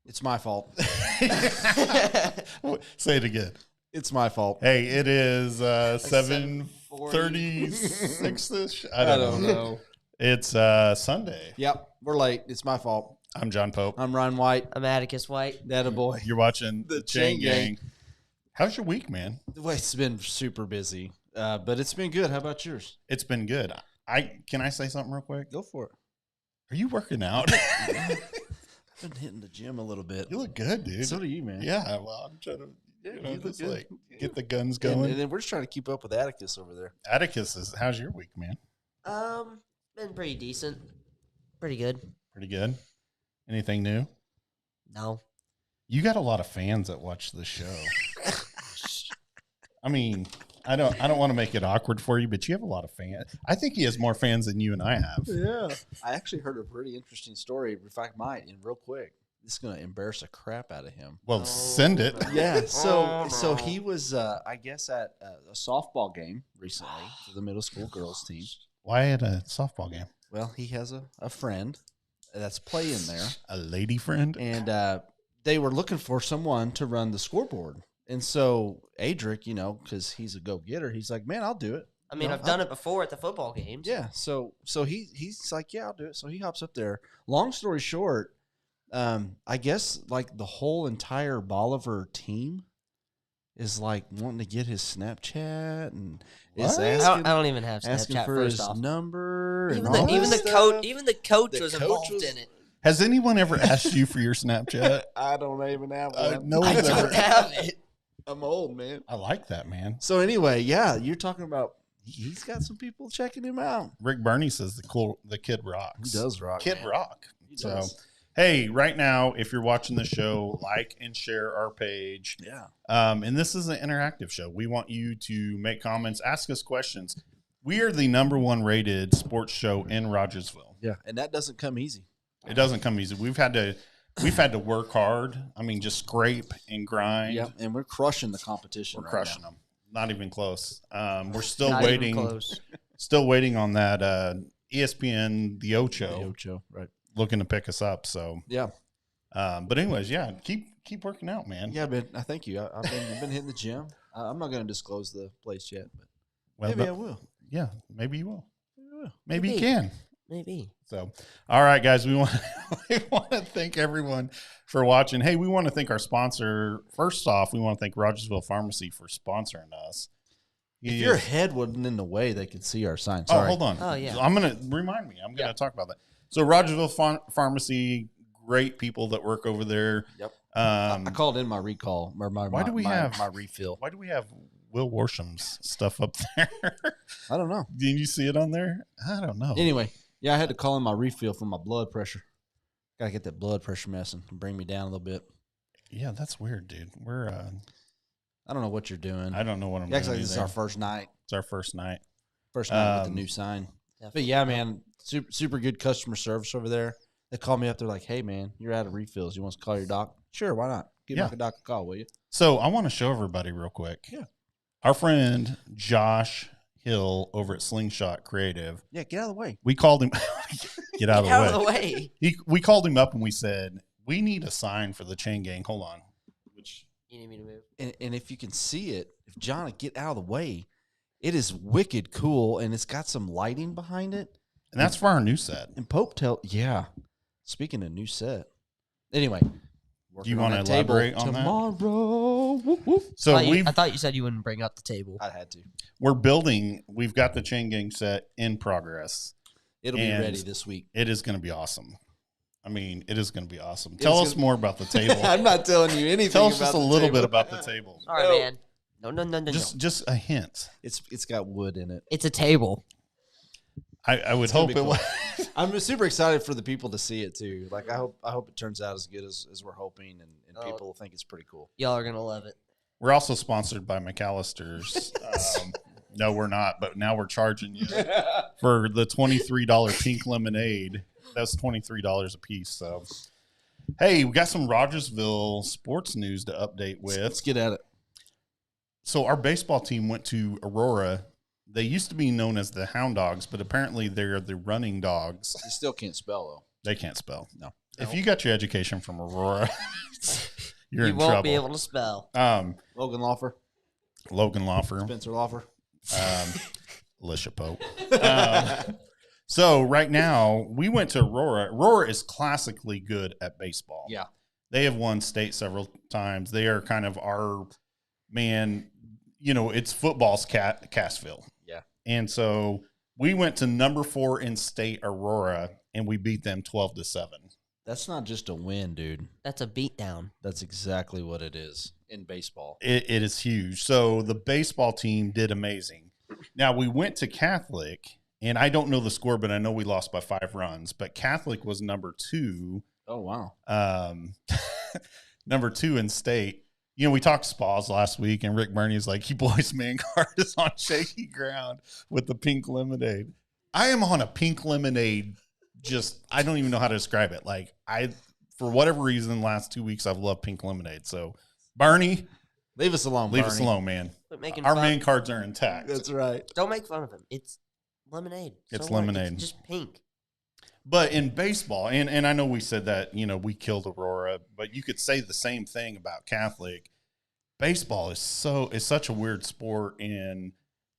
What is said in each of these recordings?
It's my fault. Say it again. It's my fault. Hey, it is 7:36-ish. I don't know. It's Sunday. Yep, we're late. It's my fault. I'm John Pope. I'm Ryan White. I'm Atticus White. That boy. You're watching The Chain Chain Gang. How's your week, man? Well, it's been super busy, but it's been good. How about yours? It's been good. Can I say something real quick? Go for it. Are you working out? I've been hitting the gym a little bit. You look good, dude. So do you, man. Yeah, well, I'm trying to You look just good. like get the guns going. And then we're just trying to keep up with Atticus over there. Atticus, how's your week, man? Been pretty decent. Pretty good. Pretty good. Anything new? No. You got a lot of fans that watch the show. I mean, I don't want to make it awkward for you, but you have a lot of fans. I think he has more fans than you and I have. Yeah. I actually heard a pretty interesting story. In fact, and real quick. This is going to embarrass the crap out of him. Well, send it. Yeah. So he was, I guess, at a softball game recently for the middle school girls team. Why at a softball game? Well, he has a friend that's playing there. A lady friend? And they were looking for someone to run the scoreboard. And so Adric, because he's a go-getter, he's like, man, I'll do it. I mean, I've done it before at the football games. Yeah. So he's like, yeah, I'll do it. So he hops up there. Long story short, I guess like the whole entire Bolivar team is like wanting to get his Snapchat and is asking, I don't even have asking Snapchat for first his off. number. Even and all the that coach, stuff. even the coach The was coach involved was- in it. Has anyone ever asked you for your Snapchat? I don't even have one. No I one's don't ever. have it. I'm old, man. I like that, man. So anyway, yeah, you're talking about he's got some people checking him out. Rick Burney says the kid rocks. He does rock. Kid man. rock. He So, does. hey, right now, if you're watching the show, like and share our page. Yeah. And this is an interactive show. We want you to make comments, ask us questions. We are the #1 rated sports show in Rogersville. Yeah. And that doesn't come easy. It doesn't come easy. We've had to work hard. I mean, just scrape and grind. Yeah. And we're crushing the competition. We're crushing them. Not even close. We're still Not even waiting. close. Still waiting on that ESPN The Ocho. The Ocho, right. Looking to pick us up. So Yeah. but anyways, yeah, keep working out, man. Yeah, man. I thank you. I've been hitting the gym. I'm not going to disclose the place yet, but Well, maybe I will. Yeah, maybe you will. Maybe I will. Maybe you Maybe. can. Maybe. So, all right, guys, we want to thank everyone for watching. Hey, we want to thank our sponsor. First off, we want to thank Rogersville Pharmacy for sponsoring us. If your head wasn't in the way, they could see our sign. Oh, Sorry. hold on. Oh, yeah. I'm going to remind me. I'm going to talk about that. So, Rogersville Pharmacy, great people that work over there. Yep. Um, I called in my recall or Why do we have my refill? Why do we have Will Warsham's stuff up there? I don't know. Did you see it on there? I don't know. Anyway, yeah, I had to call in my refill for my blood pressure. Got to get that blood pressure messing and bring me down a little bit. Yeah, that's weird, dude. We're I don't know what you're doing. I don't know what I'm Actually, doing. this is our first night. It's our first night. First night with the new sign. But yeah, man, super good customer service over there. They called me up. They're like, "Hey, man, you're out of refills. You want us to call your doc? Sure, why not? Give my doc a call, will you?" So I want to show everybody real quick. Yeah. Our friend Josh Hill over at Slingshot Creative. Yeah, get out of the way. We called him. Get out Get of the way. way. We called him up and we said, we need a sign for the Chain Gang. Hold on. Which You need me to move? And if you can see it, if John would get out of the way, it is wicked cool, and it's got some lighting behind it. and that's for our new set. And Pope yeah. Speaking of new set, anyway, Do you want to elaborate on that? tomorrow? Whoop, whoop. So I thought you said you wouldn't bring up the table. I had to. we're building. We've got the Chain Gang set in progress. It'll be And ready this week. It is going to be awesome. I mean, it is going to be awesome. Tell us more about the table. I'm not telling you anything. Tell us about just a the little table. bit about the table. Sorry, No. man. No. Just a hint. It's got wood in it. It's a table. I would gonna hope be it cool. was. I'm super excited for the people to see it too. Like I hope it turns out as good as we're hoping, and Oh. people will think it's pretty cool. Y'all are gonna love it. We're also sponsored by McAllister's. No, we're not, but now we're charging you for the $23 pink lemonade. That's $23 a piece. So, hey, we got some Rogersville sports news to update with. Let's get at it. So, our baseball team went to Aurora. They used to be known as the Hound Dogs, but apparently they're the Running Dogs. You still can't spell though. They can't spell. No. If you got your education from Aurora, you're You in won't trouble. be able to spell. Logan Lawfer, Logan Lawfer, Spencer Lawfer. Alicia Pope. So right now we went to Aurora. Aurora is classically good at baseball. Yeah. They have won state several times. They are kind of our man. You know, it's football's Cassville. Yeah. And so we went to number 4 in state Aurora, and we beat them 12-7. That's not just a win, dude. That's a beatdown. That's exactly what it is in baseball. It is huge. So the baseball team did amazing. Now we went to Catholic, and I don't know the score, but I know we lost by 5 runs. But Catholic was number 2. Oh, wow. Number 2 in state. You know, we talked spas last week, and Rick Burney's like, "You boys, man, card is on shaky ground with the pink lemonade." I am on a pink lemonade. Just, I don't even know how to describe it. Like, for whatever reason, the last 2 weeks, I've loved pink lemonade. So, Bernie, Leave us alone, leave Barney. us alone, man. Quit making Our fun. main cards are intact. That's right. Don't make fun of him. It's lemonade. It's what? lemonade. It's just pink. But in baseball, and I know we said that, you know, we killed Aurora, but you could say the same thing about Catholic. Baseball is such a weird sport in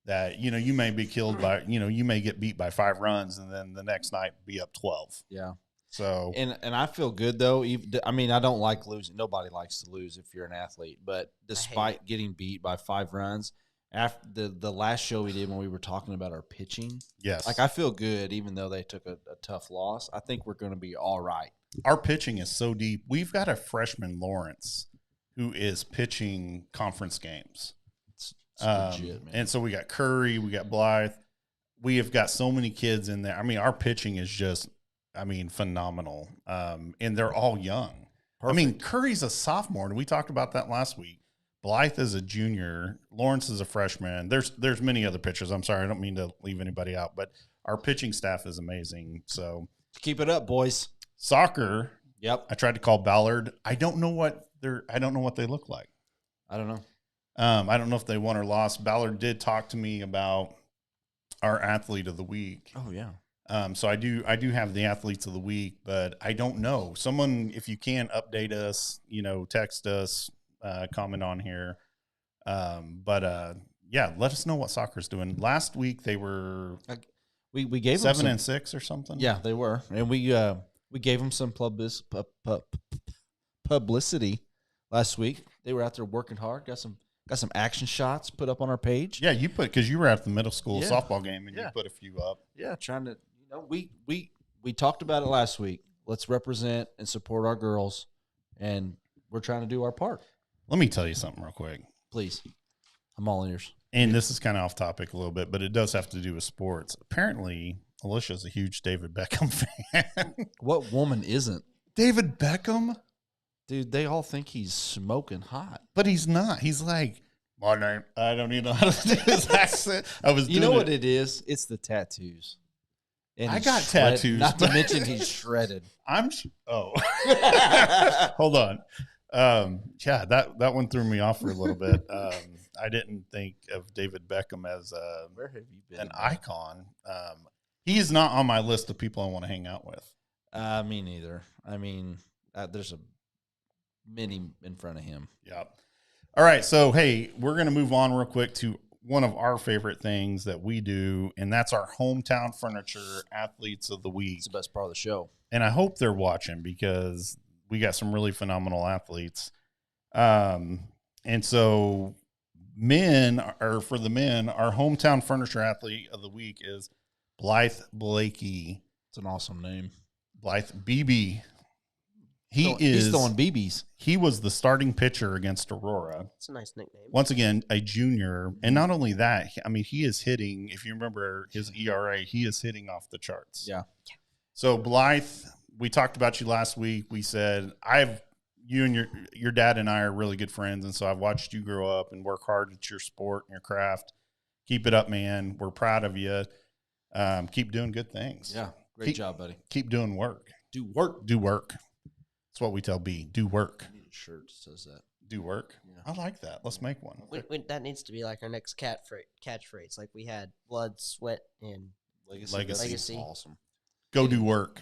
that, you know, you may be killed by, you know, you may get beat by 5 runs and then the next night be up 12. Yeah. So, And I feel good, though. I mean, I don't like losing. Nobody likes to lose if you're an athlete. But despite getting beat by 5 runs, after the last show we did when we were talking about our pitching, yes. like, I feel good even though they took a tough loss. I think we're going to be all right. Our pitching is so deep. We've got a freshman, Lawrence, who is pitching conference games. It's legit, man. And so we got Curry, we got Blythe. We have got so many kids in there. I mean, our pitching is just, I mean, phenomenal. And they're all young. Perfect. I mean, Curry's a sophomore, and we talked about that last week. Blythe is a junior. Lawrence is a freshman. There's many other pitchers. I'm sorry, I don't mean to leave anybody out, but our pitching staff is amazing. So keep it up, boys. soccer. Yep. I tried to call Ballard. I don't know what they look like. I don't know. I don't know if they won or lost. Ballard did talk to me about our athlete of the week. Oh, yeah. So I do have the athletes of the week, but I don't know. Someone, if you can update us, you know, text us, comment on here. Yeah, let us know what soccer's doing. Last week they were We gave them 7-6 or something. Yeah, they were, and we gave them some publicity last week. They were out there working hard. Got some action shots put up on our page. Yeah, you put, because you were at the middle school Yeah. softball game and you Yeah. put a few up. Yeah, trying to, you know, we talked about it last week. Let's represent and support our girls, and we're trying to do our part. Let me tell you something real quick. Please, I'm all ears. And this is kind of off topic a little bit, but it does have to do with sports. Apparently, Alicia's a huge David Beckham fan. What woman isn't? David Beckham? Dude, they all think he's smoking hot. But he's not. He's like, my name. I don't even know how to do his accent. I was You doing know what it is? It's the tattoos. And I he's got tattoos, Not to but- mention he's shredded. Oh. Hold on. Yeah, that one threw me off for a little bit. I didn't think of David Beckham as Where have you been? an icon. He is not on my list of people I want to hang out with. Me neither. I mean, there's a many in front of him. Yeah. All right. So, hey, we're going to move on real quick to one of our favorite things that we do, and that's our hometown furniture athletes of the week. It's the best part of the show. And I hope they're watching because we got some really phenomenal athletes. And so for the men, our hometown furniture athlete of the week is Blythe Blakey. It's an awesome name. Blythe BB. He's throwing BBs. He was the starting pitcher against Aurora. It's a nice nickname. Once again, a junior. And not only that, I mean, he is hitting, if you remember his ERA, he is hitting off the charts. Yeah. So Blythe, we talked about you last week. We said, you and your dad and I are really good friends. And so I've watched you grow up and work hard at your sport and your craft. Keep it up, man. We're proud of you. Keep doing good things. Yeah. Great job, buddy. Keep doing work. Do work. Do work. That's what we tell B. Do work. I need a shirt that says that. Do work. Yeah. I like that. Let's make one. That needs to be like our next catchphrase. Like we had blood, sweat, and Legacy. Legacy. That's awesome. Go do work.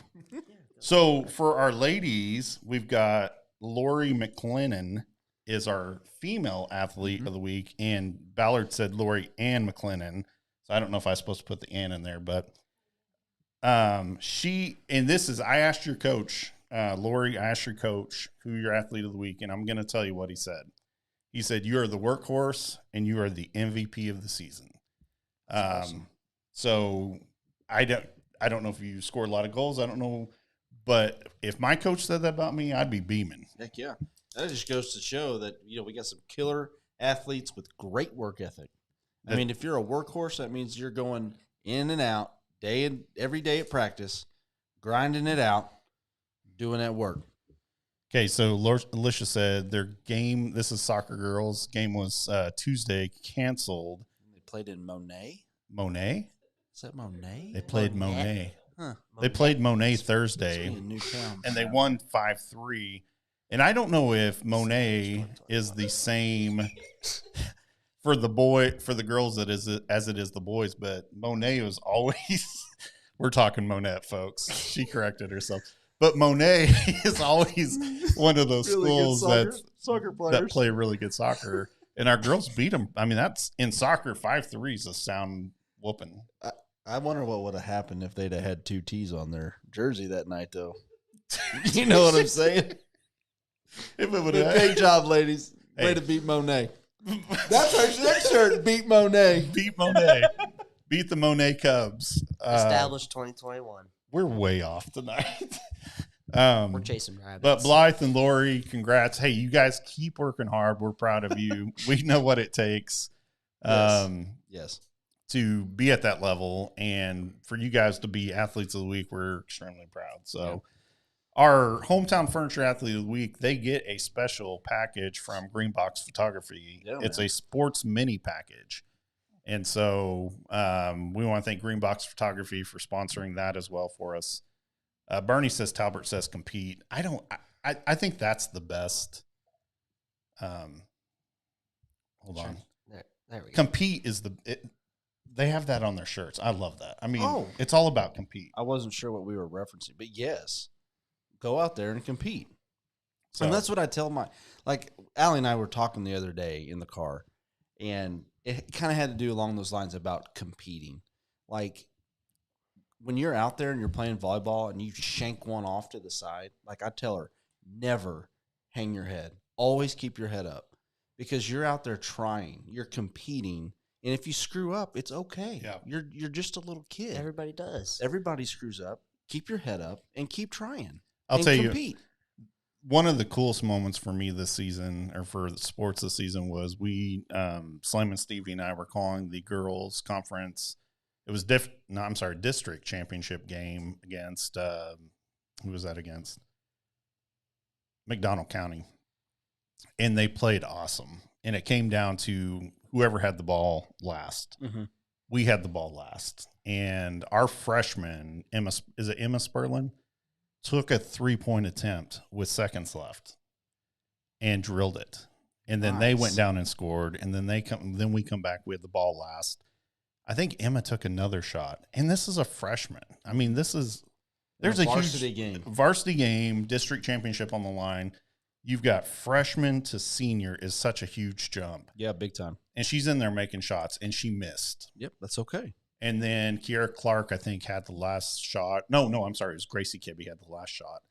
So for our ladies, we've got Lori McLennan is our female athlete of the week, and Ballard said Lori Ann McLennan. So I don't know if I was supposed to put the Ann in there, but she, and this is, I asked your coach, Lori, I asked your coach who your athlete of the week, and I'm going to tell you what he said. He said, you are the workhorse and you are the MVP of the season. Awesome. So I don't know if you scored a lot of goals. I don't know, but if my coach said that about me, I'd be beaming. Heck yeah. That just goes to show that, we got some killer athletes with great work ethic. I mean, if you're a workhorse, that means you're going in and out every day at practice, grinding it out, doing that work. Okay, so Alicia said their game, this is soccer girls, game was Tuesday, canceled. They played in Monet? Monet? Is that Monet? They played Monet. Huh. They played Monet Thursday, in Newtown. and they won 5-3. And I don't know if Monet is the same for the girls that is as it is the boys, but Monet was always we're talking Monet, folks. She corrected herself. But Monet is always one of those schools that play really good soccer. And our girls beat them. I mean, that's in soccer, 5-3 is a sound whooping. I wonder what would have happened if they'd have had 2 T's on their jersey that night, though. You know what I'm saying? If it would Good have day job, ladies. Way to beat Monet. That's our next shirt. Beat Monet. Beat Monet. Beat the Monet Cubs. Established 2021. We're way off tonight. We're chasing rabbits. But Blythe and Lori, congrats. Hey, you guys keep working hard. We're proud of you. We know what it takes Yes. to be at that level. And for you guys to be athletes of the week, we're extremely proud. So our hometown furniture athlete of the week, they get a special package from Greenbox Photography. Yeah, it's man. a sports mini package. And so we want to thank Greenbox Photography for sponsoring that as well for us. Bernie says, Talbert says, compete. I think that's the best. Hold on. There we go. Compete is they have that on their shirts. I love that. I mean, it's all about compete. I wasn't sure what we were referencing, but yes, go out there and compete. So, and that's what I tell Allie and I were talking the other day in the car, and it kind of had to do along those lines about competing. Like, when you're out there and you're playing volleyball and you shank one off to the side, like I tell her, never hang your head. Always keep your head up because you're out there trying. You're competing. And if you screw up, it's okay. Yeah. You're just a little kid. Everybody does. Everybody screws up. Keep your head up and keep trying. I'll tell you, compete. one of the coolest moments for me this season, or for the sports this season, was Slim and Stevie and I were calling the girls' conference. It was district championship game against who was that against? McDonald County. And they played awesome. And it came down to whoever had the ball last. Mm-hmm. We had the ball last. And our freshman, Emma Sperlin, took a 3-point attempt with seconds left and drilled it. And then they went down and scored. And then we come back. We had the ball last. I think Emma took another shot, and this is a freshman. I mean, there's a varsity huge varsity game, district championship on the line. You've got freshman to senior is such a huge jump. Yeah, big time. And she's in there making shots, and she missed. Yep, that's okay. And then Kiara Clark, I think, had the last shot. No, I'm sorry. It was Gracie Kibbe had the last shot.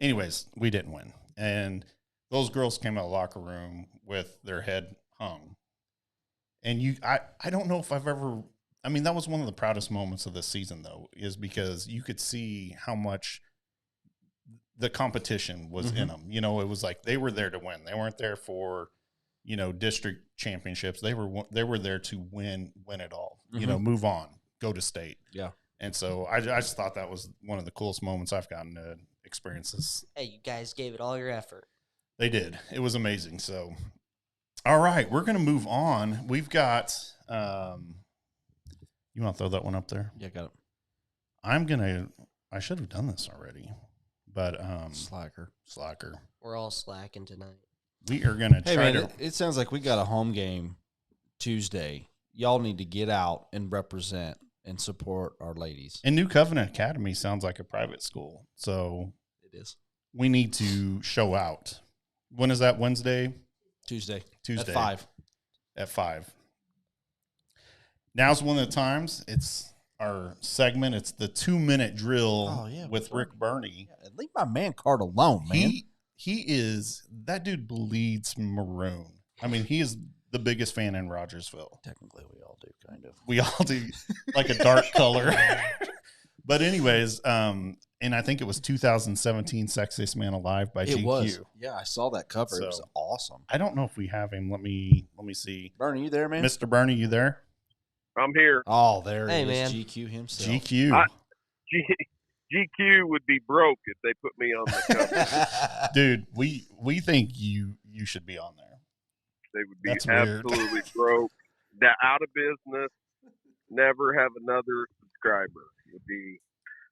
Anyways, we didn't win. And those girls came out of the locker room with their head hung. And I don't know if I've ever – I mean, that was one of the proudest moments of this season, though, is because you could see how much the competition was in them. You know, it was like they were there to win. They weren't there for, district championships. They were there to win it all. Move on, go to state. Yeah. And so I just thought that was one of the coolest moments I've gotten to experience this. Hey, you guys gave it all your effort. They did. It was amazing. So, all right, we're going to move on. We've got you want to throw that one up there? Yeah, got I it. should have done this already, but Slacker. We're all slacking tonight. We are going to try to. It sounds like we got a home game Tuesday. Y'all need to get out and represent and support our ladies. And New Covenant Academy sounds like a private school, so It is we need to show out. When is that? Wednesday? Tuesday Tuesday. at 5. At 5. Now's one of the times. It's our segment. It's the 2-minute drill with Rick Burney. Yeah, leave my man card alone, man. He is, that dude bleeds maroon. I mean, he is the biggest fan in Rogersville. Technically, we all do, kind of. We all do, like a dark color. But anyways, and I think it was 2017 Sexiest Man Alive by GQ. It was. Yeah, I saw that cover. So, it was awesome. I don't know if we have him. Let me see. Bernie, you there, man? Mr. Bernie, you there? I'm here. Oh, there he Hey, is. man. GQ himself. GQ. GQ would be broke if they put me on the cover. Dude, we think you should be on there. They would be That's weird. absolutely broke. Out of business. Never have another subscriber would be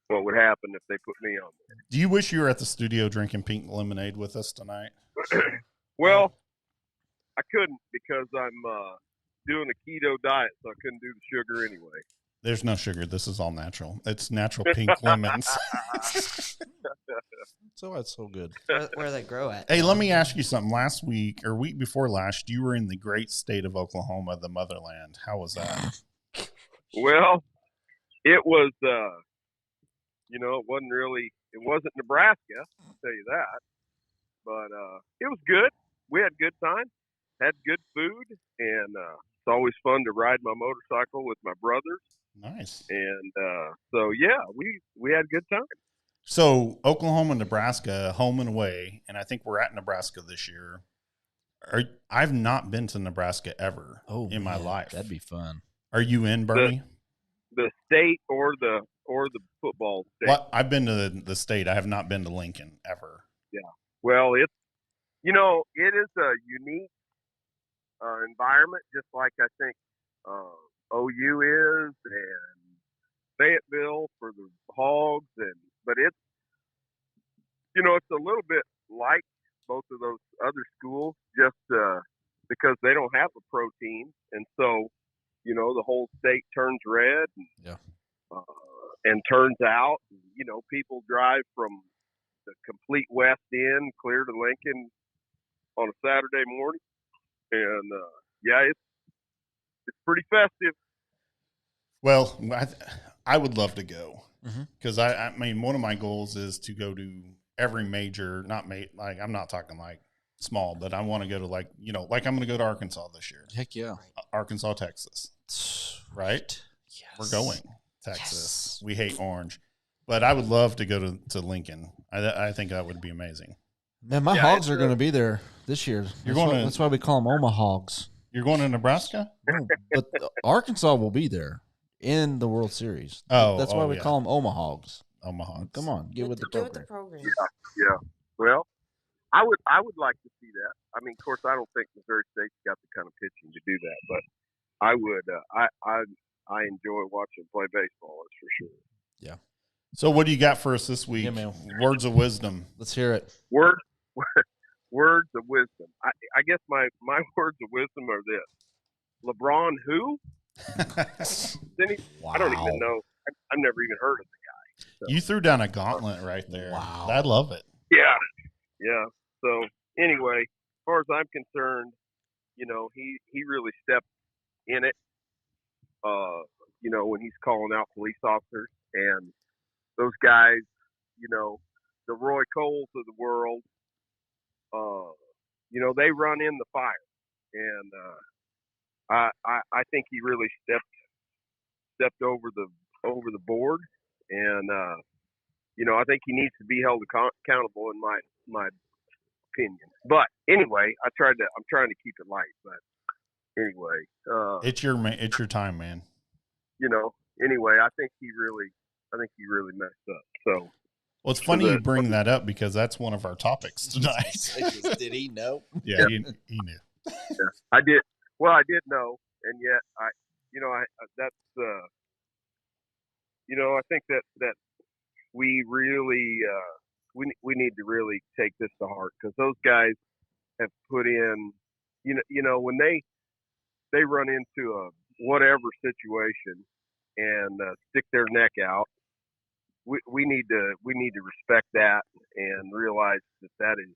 what would happen if they put me on there. Do you wish you were at the studio drinking pink lemonade with us tonight? Well, I couldn't because I'm doing a keto diet, so I couldn't do the sugar anyway. There's no sugar. This is all natural. It's natural pink lemons. So that's so good. Where they grow at? Hey, let me ask you something. Last week or week before last, you were in the great state of Oklahoma, the motherland. How was that? Well, it was, it wasn't Nebraska, I'll tell you that. But it was good. We had a good time, had good food, and it's always fun to ride my motorcycle with my brothers. Nice. And so, yeah, we had a good time. So Oklahoma, Nebraska, home and away, and I think we're at Nebraska this year. I've not been to Nebraska ever in my life. That'd be fun. Are you in, Bernie? The state or the football state? Well, I've been to the state. I have not been to Lincoln ever. Yeah. Well, it is a unique environment, just like I think OU is, and Fayetteville for the Hogs, but it's it's a little bit like both of those other schools, just because they don't have a pro team, and so the whole state turns red, and turns out. People drive from the complete west end clear to Lincoln on a Saturday morning, and it's pretty festive. Well, I would love to go because I mean, one of my goals is to go to every major, like I'm not talking like small, but I want to go to like I'm going to go to Arkansas this year. Heck yeah. Arkansas, Texas. Right? Yes. We're going Texas. Yes. We hate orange, but I would love to go to Lincoln. I think that would be amazing. Man, my Hogs are going to be there this year. That's why we call them Omahogs. You're going to Nebraska? No, but Arkansas will be there in the World Series. That's why we call them Omahogs. Omaha. Come on, get with the program. Yeah. Well, I would like to see that. I mean, of course, I don't think Missouri State's got the kind of pitching to do that, but I would. I enjoy watching play baseball. That's for sure. Yeah. So, what do you got for us this week? Yeah, man. Words of wisdom. Let's hear it. Words of wisdom. I guess my words of wisdom are this: LeBron, who? Wow. I don't even know. I've never even heard of the guy. So. You threw down a gauntlet right there. Wow. I love it. Yeah. So anyway, as far as I'm concerned, he really stepped in it. When he's calling out police officers and those guys, the Roy Coles of the world, they run in the fire, and I think he really stepped over the board, and I think he needs to be held accountable in my opinion. But anyway, I'm trying to keep it light. But anyway, it's your time, man. Anyway, I think he really messed up. So. Well, it's funny you bring that up because that's one of our topics tonight. Did he know? Yeah, he knew. Yeah, I did. Well, I did know, and yet I think that we really we need to really take this to heart, because those guys have put in, when they run into a whatever situation, and stick their neck out. We need to respect that and realize that is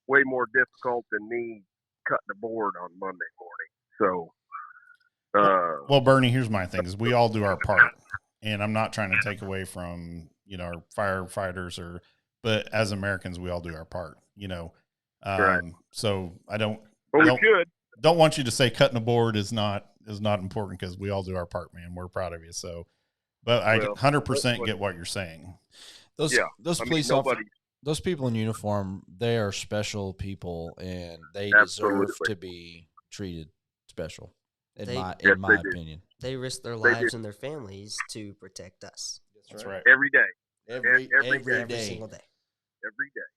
way more difficult than me cutting a board on Monday morning. So, well, Bernie, here's my thing: is we all do our part, and I'm not trying to take away from our firefighters but as Americans, we all do our part. Right. So I don't. Well, we should. Don't want you to say cutting a board is not important, because we all do our part, man. We're proud of you. So, but I 100% get what you're saying. Those police officers, those people in uniform, they are special people, and they deserve to be treated special. In my opinion, they risk their lives and their families to protect us. That's right. Every day. Every single day. Every day.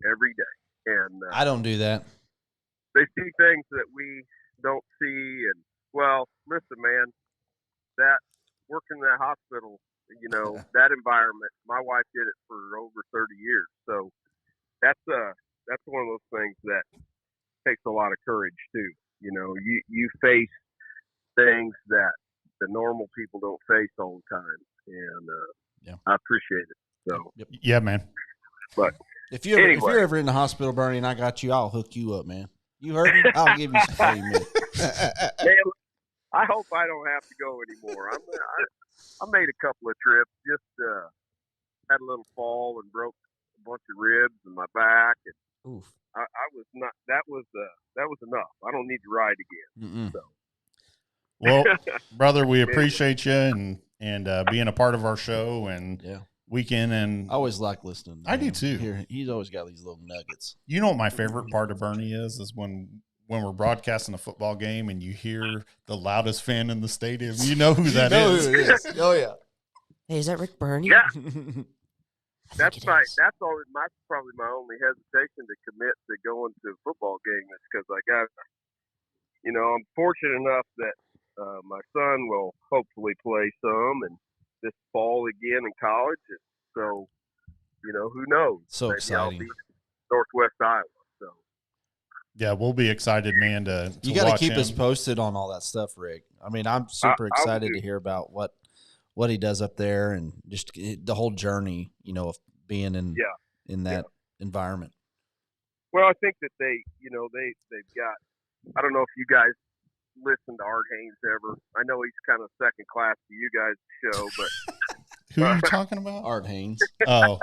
Every day. And I don't do that. They see things that we don't see, and well, listen, man, that working in that hospital, that environment. My wife did it for over 30 years, so that's one of those things that takes a lot of courage too. You face things that the normal people don't face all the time, and I appreciate it. So yeah, man. But if you're ever in the hospital, Bernie, and I got you, I'll hook you up, man. You heard me? I'll give you some payment. Man, I hope I don't have to go anymore. I made a couple of trips. Just had a little fall and broke a bunch of ribs in my back, and oof. I was not. That was enough. I don't need to ride again. So. Well, brother, we appreciate you and being a part of our show and weekend. And I always like listening. I do too. He's always got these little nuggets. You know what my favorite part of Bernie is when we're broadcasting a football game and you hear the loudest fan in the stadium. You know who that is. Who it is. Oh yeah. Hey, is that Rick Bernie? Yeah. That's probably my only hesitation to commit to going to a football game is because I got, I'm fortunate enough that my son will hopefully play some and this fall again in college. And so, who knows? So Maybe exciting. I'll be Northwest Iowa. So. Yeah, we'll be excited, man. You got to keep us posted on all that stuff, Rick. I mean, I'm super excited to hear about what he does up there and just the whole journey, of being in that environment. Well, I think that they've got. I don't know if you guys listen to Art Haynes ever. I know he's kind of second class to you guys' show, but who are you talking about? Art Haynes. Oh,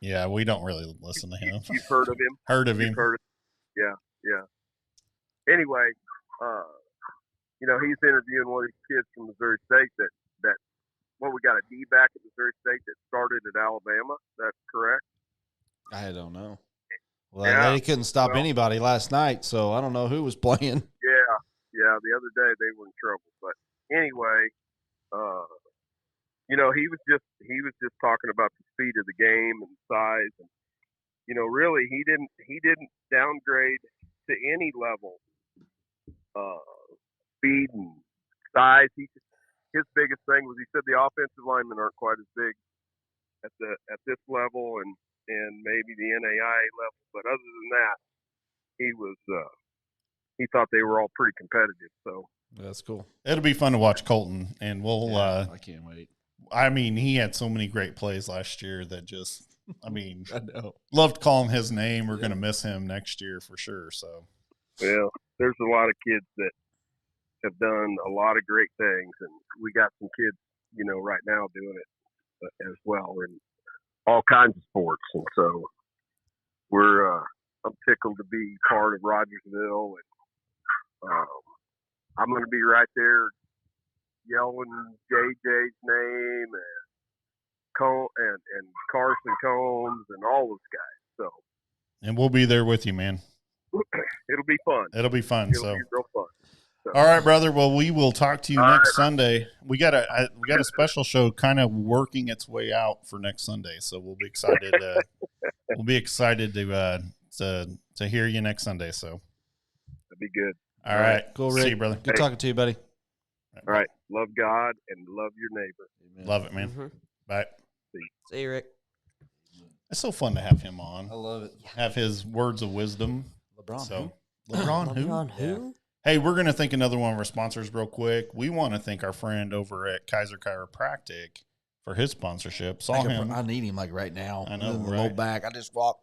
we don't really listen to him. You've heard of him? Heard of him? Yeah. Anyway, he's interviewing one of these kids from Missouri State that we got a D back at Missouri State that started at Alabama. That's correct. I don't know. Well, they couldn't stop anybody last night, so I don't know who was playing. Yeah. The other day they were in trouble, but anyway, he was just talking about the speed of the game and size, and really he didn't downgrade to any level, speed and size. His biggest thing was he said the offensive linemen aren't quite as big at this level and maybe the NAIA level, but other than that, he thought they were all pretty competitive. So that's cool. It'll be fun to watch Colton, and we'll. I can't wait. I mean, he had so many great plays last year that just. I mean, I know. Loved calling his name. We're going to miss him next year for sure. So, well, there's a lot of kids that have done a lot of great things, and we got some kids, right now doing it as well in all kinds of sports. And so I'm tickled to be part of Rogersville, and I'm going to be right there yelling JJ's name and Carson Combs and all those guys. So, and we'll be there with you, man. It'll be fun. It'll be fun. It'll be real fun. So. All right, brother. Well, we will talk to you next Sunday. We got a special show kind of working its way out for next Sunday, so we'll be excited. We'll be excited to hear you next Sunday. So that'd be good. All right. Cool, Rick. See you, brother. Good talking to you, buddy. All right. Love God and love your neighbor. Amen. Love it, man. Mm-hmm. Bye. See you, Rick. It's so fun to have him on. I love it. Have his words of wisdom. LeBron. So LeBron who? LeBron who? Hey, we're going to thank another one of our sponsors real quick. We want to thank our friend over at Kaiser Chiropractic for his sponsorship. I need him like right now. I know, In the right? low back. I just walked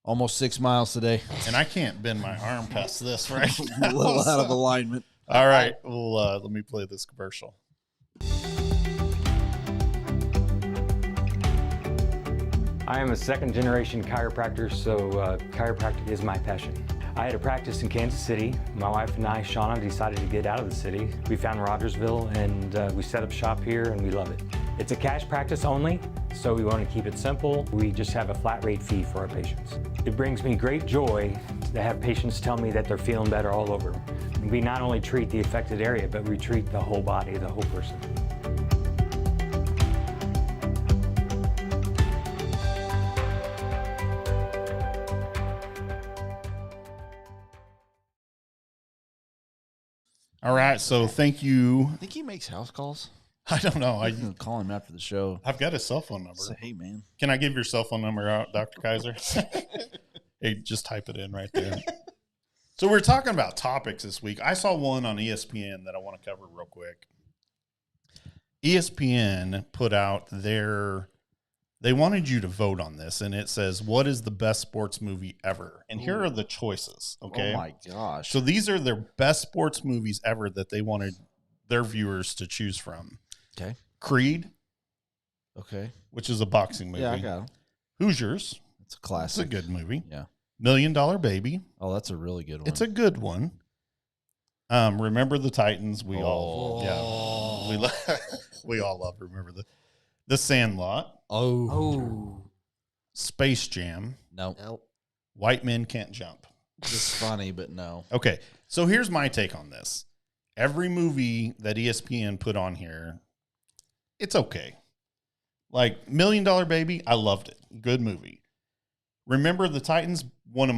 almost 6 miles today. And I can't bend my arm past this right now. A little out of alignment. All right. Well, let me play this commercial. I am a second-generation chiropractor, so chiropractic is my passion. I had a practice in Kansas City. My wife and I, Shauna, decided to get out of the city. We found Rogersville, and we set up shop here, and we love it. It's a cash practice only, so we want to keep it simple. We just have a flat rate fee for our patients. It brings me great joy to have patients tell me that they're feeling better all over. We not only treat the affected area, but we treat the whole body, the whole person. All right. So thank you. I think he makes house calls. I don't know. I'm going to call him after the show. I've got his cell phone number. Say, hey, man. Can I give your cell phone number out, Dr. Kaiser? Hey, just type it in right there. So we're talking about topics this week. I saw one on ESPN that I want to cover real quick. ESPN put out they wanted you to vote on this, and it says, what is the best sports movie ever? And here are the choices, okay? Oh, my gosh. So these are their best sports movies ever that they wanted their viewers to choose from. Okay. Creed, Okay. which is a boxing movie. Yeah, I got him. Hoosiers, It's a it's classic. a good movie. Yeah. $1 Million Baby, Oh, that's a really good one. it's a good one. Remember the Titans, we all love Remember the Sandlot, Oh. Space Jam, no. Nope. White Men Can't Jump. It's funny, but no. Okay, so here's my take on this. Every movie that ESPN put on here, it's okay. Like $1 Million Baby, I loved it. Good movie. Remember the Titans, one of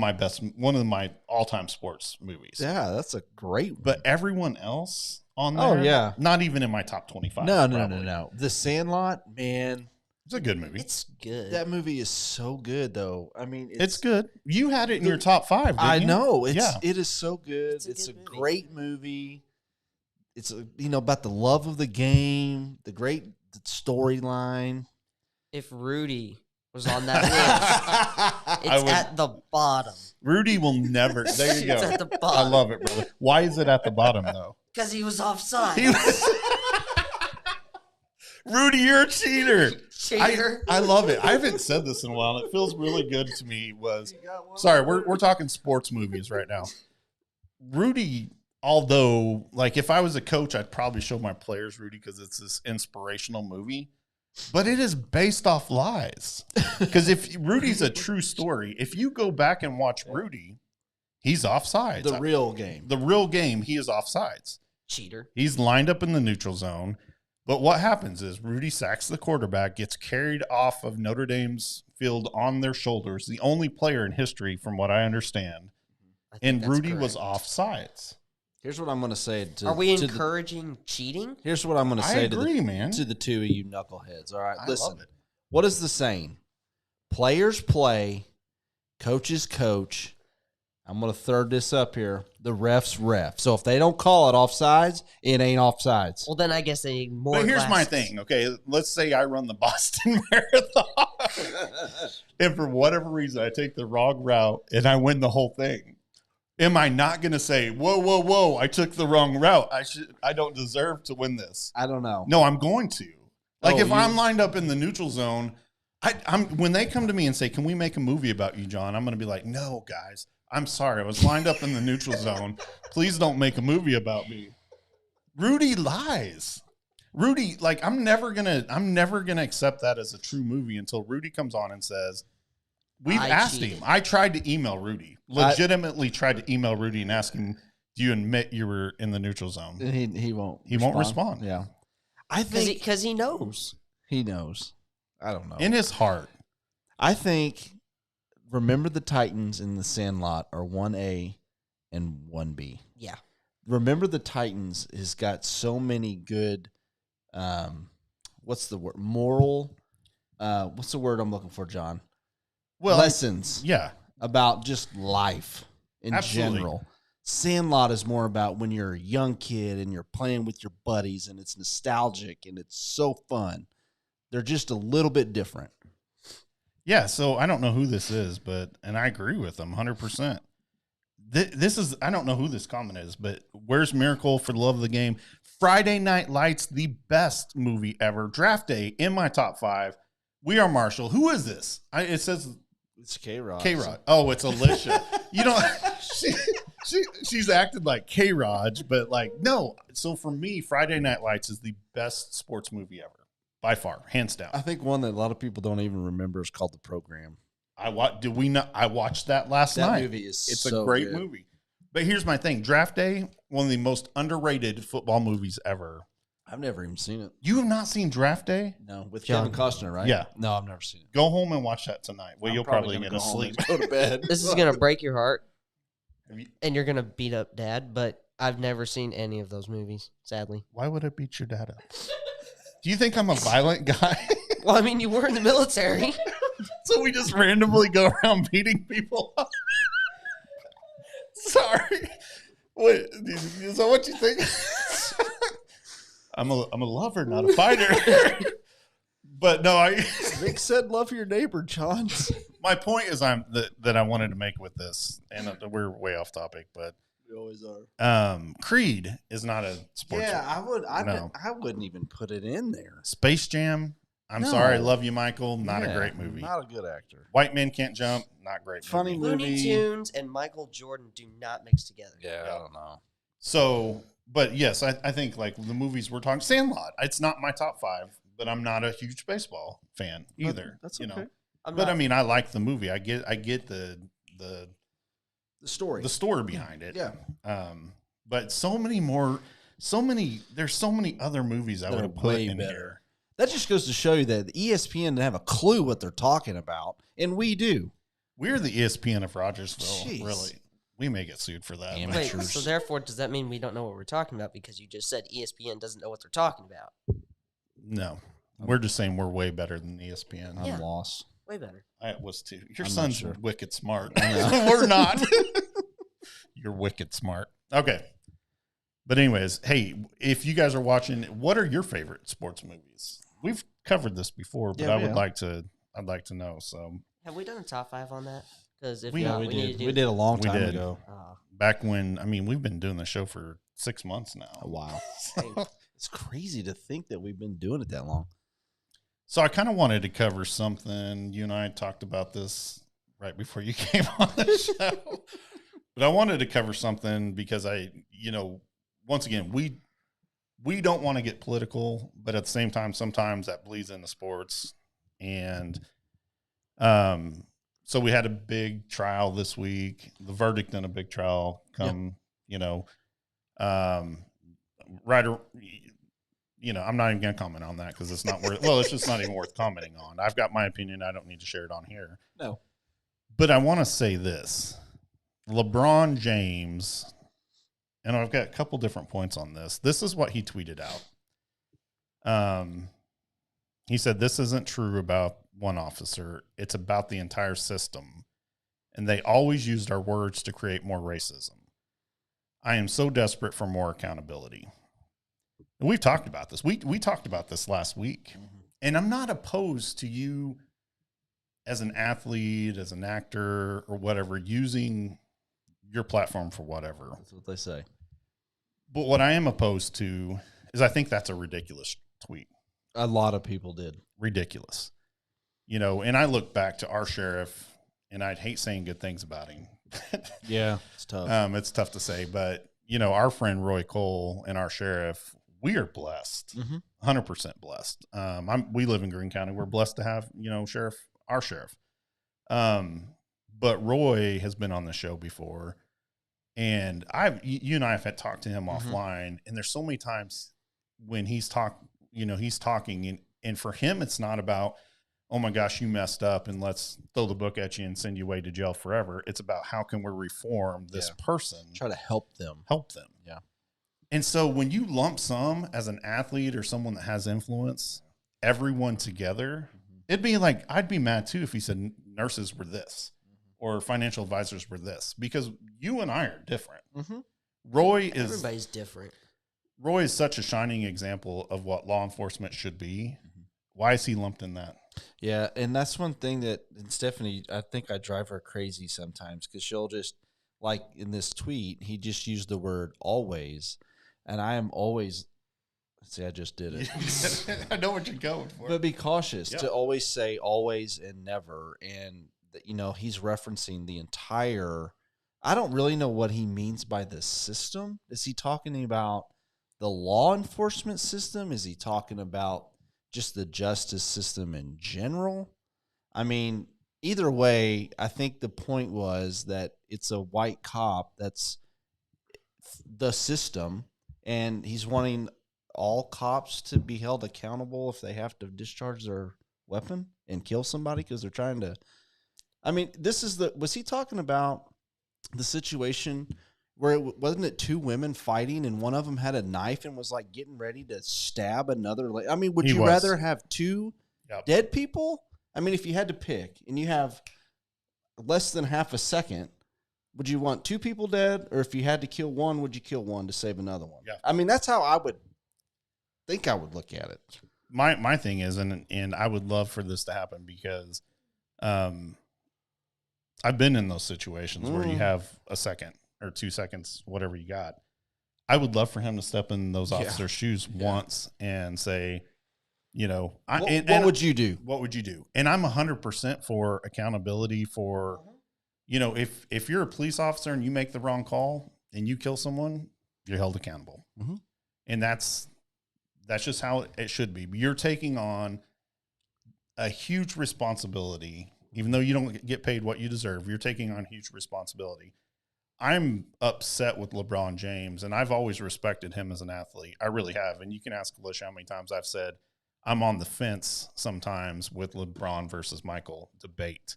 my all-time sports movies. Yeah, that's a great one. But everyone else on Oh, there, yeah. not even in my top 25. No. probably. The Sandlot, man, It's a good movie. It's good. that movie is so good, though. I mean, It's good. You had it in your top 5, didn't I you? know. Yeah. It is so good. It's It's a a good movie. great movie. It's about the love of the game, the great storyline. If Rudy was on that list, I it's would- at the bottom. Rudy will never. There you It's go. at the I bottom. love it, brother. Why is it at the bottom, though? Because he was offside. He was- Rudy, you're a cheater. Cheater. I love it. I haven't said this in a while. It feels really good to me. Sorry, we're talking sports movies right now. Rudy, although like if I was a coach, I'd probably show my players Rudy because it's this inspirational movie. But it is based off lies. Because if Rudy's a true story, if you go back and watch Rudy, he's offsides. The real game. The real game, he is offsides. Cheater. He's lined up in the neutral zone. But what happens is Rudy sacks the quarterback, gets carried off of Notre Dame's field on their shoulders, the only player in history, from what I understand. I think And that's Rudy was correct. offsides. Here's what I'm going to say. Are we to encouraging cheating? here's what I'm going to I say agree, to man. the two of you knuckleheads. All right, I listen. love it. What is the saying? Players play, coaches coach. I'm going to third this up here. The refs ref. So if they don't call it offsides, it ain't offsides. Well, then I guess they need more. But here's my glasses. thing, okay? Let's say I run the Boston Marathon. And for whatever reason, I take the wrong route and I win the whole thing. Am I not going to say, whoa, I took the wrong route. I don't deserve to win this. I don't know. No, I'm going to. Like Oh, if you- I'm lined up in the neutral zone, I'm when they come to me and say, "Can we make a movie about you, John?" I'm going to be like, "No, guys. I'm sorry. I was lined up in the neutral zone. Please don't make a movie about me." Rudy lies. Rudy, like I'm never gonna accept that as a true movie until Rudy comes on and says, "We've I asked cheated." him." I tried to email Rudy. Legitimately tried to email Rudy and ask him, "Do you admit you were in the neutral zone?" He won't. He won't respond. Yeah, I think Because he knows. he knows. I don't know. In his heart. I think Remember the Titans and the Sandlot are 1A and 1B. Yeah. Remember the Titans has got so many good what's the word? Moral what's the word I'm looking for, John? Well, Lessons yeah. about just life in Absolutely. general. Sandlot is more about when you're a young kid and you're playing with your buddies and it's nostalgic and it's so fun. They're just a little bit different. Yeah, so I don't know who this is, and I agree with them 100%. This is, I don't know who this comment is, but Where's Miracle for the Love of the Game? Friday Night Lights, the best movie ever. Draft Day in my top 5. We Are Marshall. Who is this? It says It's K-ROG. K-ROG. Oh, it's Alicia. You know, she's acted like K-ROG, but like, no. So for me, Friday Night Lights is the best sports movie ever. By far, hands down. I think one that a lot of people don't even remember is called The Program. I watched that last night. That movie is It's so a great good. movie. But here's my thing. Draft Day, one of the most underrated football movies ever. I've never even seen it. You have not seen Draft Day? No, with John. Kevin Costner, right? Yeah. No, I've never seen it. Go home and watch that tonight. Well, you'll probably gonna get go home asleep. and go to bed. This is gonna break your heart, Have you- and you're gonna beat up Dad. But I've never seen any of those movies, sadly. Why would I beat your dad up? Do you think I'm a violent guy? Well, I mean, you were in the military. So we just randomly go around beating people up? Sorry. Wait, is that what you think? I'm a lover, not a fighter. But no, Vic said, "Love your neighbor, John." my point is that I wanted to make with this, and we're way off topic, but We always are. Creed is not a sports. Yeah, I would. No. I wouldn't even put it in there. Space Jam. I'm No. sorry, Love You, Michael. Not a Yeah, great movie. Not a good actor. White Men Can't Jump. Not great. Funny movie. movie. Looney Tunes and Michael Jordan do not mix together. Yeah, I don't know. So, but yes, I think like the movies we're talking, Sandlot. It's not my top 5, but I'm not a huge baseball fan either. That's you okay. know. I'm But not, I mean, I like the movie. I get the The story. the story behind it. Yeah. But there's so many other movies I That would are have put way in better. here. That just goes to show you that the ESPN didn't have a clue what they're talking about, and we do. We're the ESPN of Rogersville, Jeez. really. We may get sued for that. Damn wait, amateurs. so therefore, does that mean we don't know what we're talking about because you just said ESPN doesn't know what they're talking about? No. We're just saying we're way better than ESPN. I'm Yeah. lost. Way better. I was too. Your I'm not son's sure. wicked smart. I know. We're not. You're wicked smart. Okay. But anyways, hey, if you guys are watching, what are your favorite sports movies? We've covered this before, but Yeah, I'd yeah. like to know. So Have we done a top 5 on that? Because if We- not, we we need did. to do. We did a long We time did. ago. back when, I mean, we've been doing the show for 6 months Oh, now. wow. It's crazy to think that we've been doing it that long. So I kind of wanted to cover something. You and I talked about this right before you came on the show. But I wanted to cover something because once again, we don't want to get political, but at the same time, sometimes that bleeds into sports. And so we had a big trial this week. The verdict in a big trial come, I'm not even going to comment on that because it's not worth. Well, it's just not even worth commenting on. I've got my opinion. I don't need to share it on here. No. But I want to say this: LeBron James, and I've got a couple different points on this. This is what he tweeted out. He said, "This isn't true about one officer. It's about the entire system, and they always used our words to create more racism. I am so desperate for more accountability." And we've talked about this. We talked about this last week. Mm-hmm. And I'm not opposed to you as an athlete, as an actor, or whatever, using your platform for whatever. That's what they say. But what I am opposed to is I think that's a ridiculous tweet. A lot of people did. Ridiculous. And I look back to our sheriff, and I'd hate saying good things about him. Yeah, it's tough. It's tough to say, but our friend Roy Cole and our sheriff, we are blessed, 100% blessed. We live in Greene County. We're blessed to have, our sheriff. But Roy has been on the show before, and you and I have had talked to him offline, and there's so many times when he's talking, and for him, it's not about, oh my gosh, you messed up and let's throw the book at you and send you away to jail forever. It's about how can we reform this person, Try to help them. Yeah. And so when you lump some as an athlete or someone that has influence, everyone together, it'd be like, I'd be mad too if he said nurses were this. or financial advisors were this, because you and I are different. Mm-hmm. Everybody's different. Roy is such a shining example of what law enforcement should be. Why is he lumped in that? Yeah, and that's one thing that and Stephanie, I think I drive her crazy sometimes because she'll just, like in this tweet, he just used the word always, and I am always, see, I just did it. I know what you're going for. But be cautious Yeah. to always say always and never, and he's referencing the entire. I don't really know what he means by the system. Is he talking about the law enforcement system? Is he talking about just the justice system in general? I mean, either way, I think the point was that it's a white cop that's the system, and he's wanting all cops to be held accountable if they have to discharge their weapon and kill somebody because they're trying to. I mean, was he talking about the situation where wasn't it two women fighting and one of them had a knife and was like getting ready to stab another? I mean, would you rather have two dead people? I mean, if you had to pick and you have less than half a second, would you want two people dead? Or if you had to kill one, would you kill one to save another one? Yeah. I mean, that's how I would think I would look at it. My thing is, and I would love for this to happen because I've been in those situations where you have a second or 2 seconds, whatever you got. I would love for him to step in those officers' shoes once and say, what would you do? What would you do? And I'm 100% for accountability for, if you're a police officer and you make the wrong call and you kill someone, you're held accountable. Mm-hmm. And that's just how it should be. You're taking on a huge responsibility, even though you don't get paid what you deserve. You're taking on huge responsibility. I'm upset with LeBron James, and I've always respected him as an athlete. I really have. And you can ask Alicia how many times I've said I'm on the fence sometimes with LeBron versus Michael debate.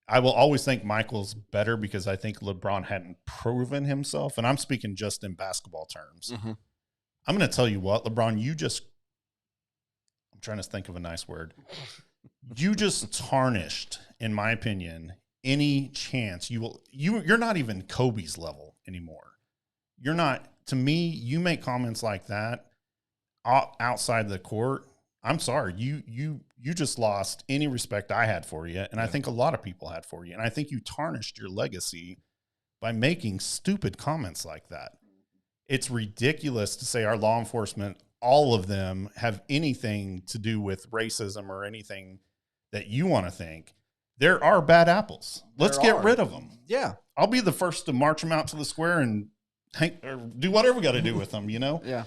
I will always think Michael's better because I think LeBron hadn't proven himself. And I'm speaking just in basketball terms. Mm-hmm. I'm going to tell you what, LeBron, I'm trying to think of a nice word. You just tarnished, in my opinion, any chance you're not even Kobe's level anymore. You're not, to me, you make comments like that outside the court. I'm sorry. You just lost any respect I had for you. And I think a lot of people had for you. And I think you tarnished your legacy by making stupid comments like that. It's ridiculous to say our law enforcement, all of them, have anything to do with racism or anything that you want to think. There are bad apples. Let's get rid of them. Yeah. I'll be the first to march them out to the square and or do whatever we got to do with them, Yeah.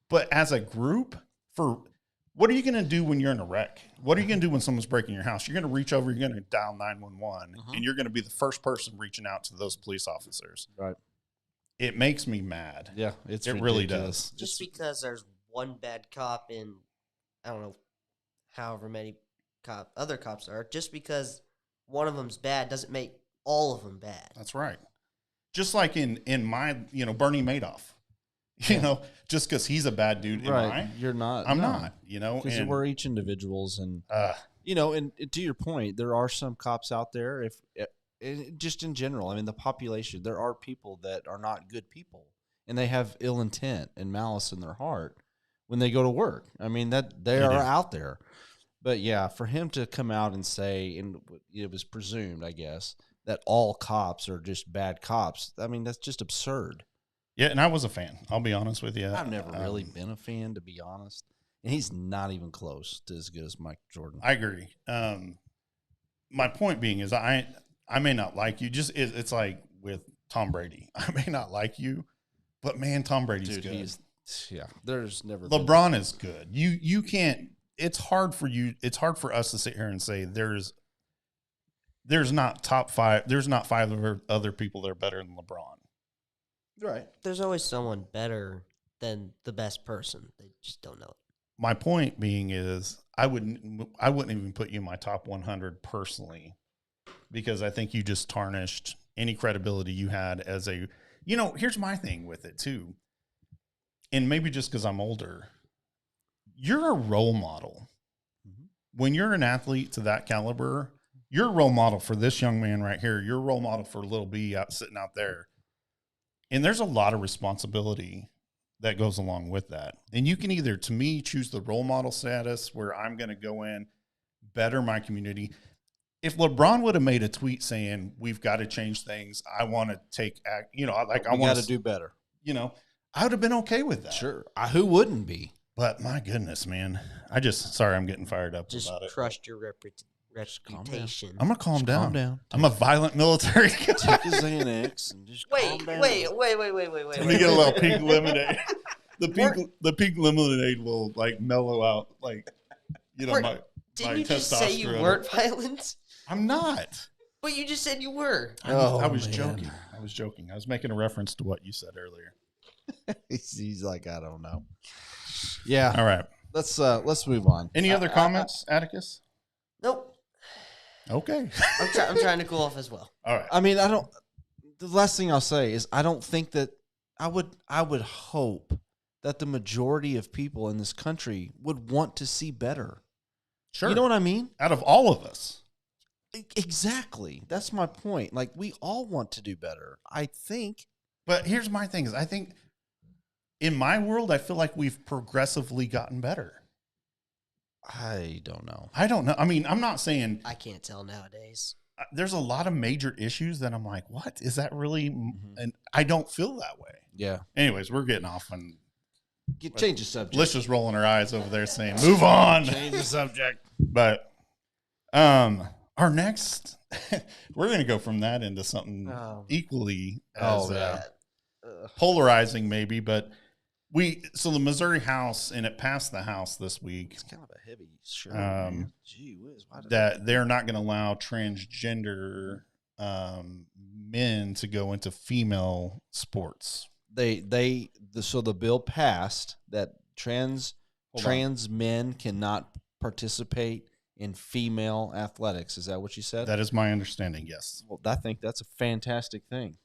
But as a group, what are you going to do when you're in a wreck? What are you going to do when someone's breaking your house? You're going to reach over, you're going to dial 911, and you're going to be the first person reaching out to those police officers. Right. It makes me mad. Yeah, it really does. Just because there's one bad cop in, I don't know, however many other cops are, just because one of them's bad doesn't make all of them bad. That's right. Just like in my, Bernie Madoff, just because he's a bad dude. Right. You're not. I'm not, Because we're each individuals. And, and to your point, there are some cops out there, just in general, I mean, the population, there are people that are not good people and they have ill intent and malice in their heart when they go to work. I mean, that they are out there. But yeah, for him to come out and say, and it was presumed, I guess, that all cops are just bad cops. I mean, that's just absurd. Yeah, and I was a fan. I'll be honest with you. I've never really been a fan, to be honest. And he's not even close to as good as Mike Jordan. I agree. My point being is I may not like you. Just it's like with Tom Brady. I may not like you, but man, Tom Brady's good. There's never LeBron is good. You can't. It's hard for you. It's hard for us to sit here and say there's not top five. There's not five other people that are better than LeBron. Right. There's always someone better than the best person. They just don't know it. My point being is I wouldn't even put you in my top 100 personally, because I think you just tarnished any credibility you had as a. Here's my thing with it too, and maybe just because I'm older. You're a role model. Mm-hmm. When you're an athlete to that caliber, You're a role model for this young man right here. You're a role model for little B sitting out there. And there's a lot of responsibility that goes along with that. And you can either, to me, choose the role model status where I'm going to go in, better my community. If LeBron would have made a tweet saying, we've got to change things, I want to take act, I want to do better. I would have been okay with that. Sure. Who wouldn't be? But my goodness, man, sorry, I'm getting fired up Just about it. crushed your reputation. I'm going to calm down. Calm down. I'm a violent military guy. Take a Xanax and just Wait. calm down. Let me get a little pink lemonade. The pink lemonade will like mellow out, like my Didn't you just say you weren't violent? I'm not. But you just said you were. I was joking. I was making a reference to what you said earlier. He's like, I don't know. Yeah. All right. Let's move on. Any other comments, Atticus? Nope. Okay. I'm trying to cool off as well. All right. I mean, the last thing I'll say is I don't think that I would hope that the majority of people in this country would want to see better. Sure. You know what I mean? Out of all of us. Exactly. That's my point. Like, we all want to do better, I think. But here's my thing is I think in my world, I feel like we've progressively gotten better. I don't know. I mean, I'm not saying I can't tell nowadays. There's a lot of major issues that I'm like, what is that really? And I don't feel that way. Yeah. Anyways, we're getting off on change the subject. Alicia's rolling her eyes over there saying, move on. Change the subject. But our next, we're going to go from that into something equally as polarizing maybe, but so the Missouri House, and it passed the House this week. It's kind of a heavy shirt. Gee whiz, that they're not going to allow transgender men to go into female sports. So the bill passed that trans men cannot participate in female athletics. Is that what you said? That is my understanding, yes. Well, I think that's a fantastic thing.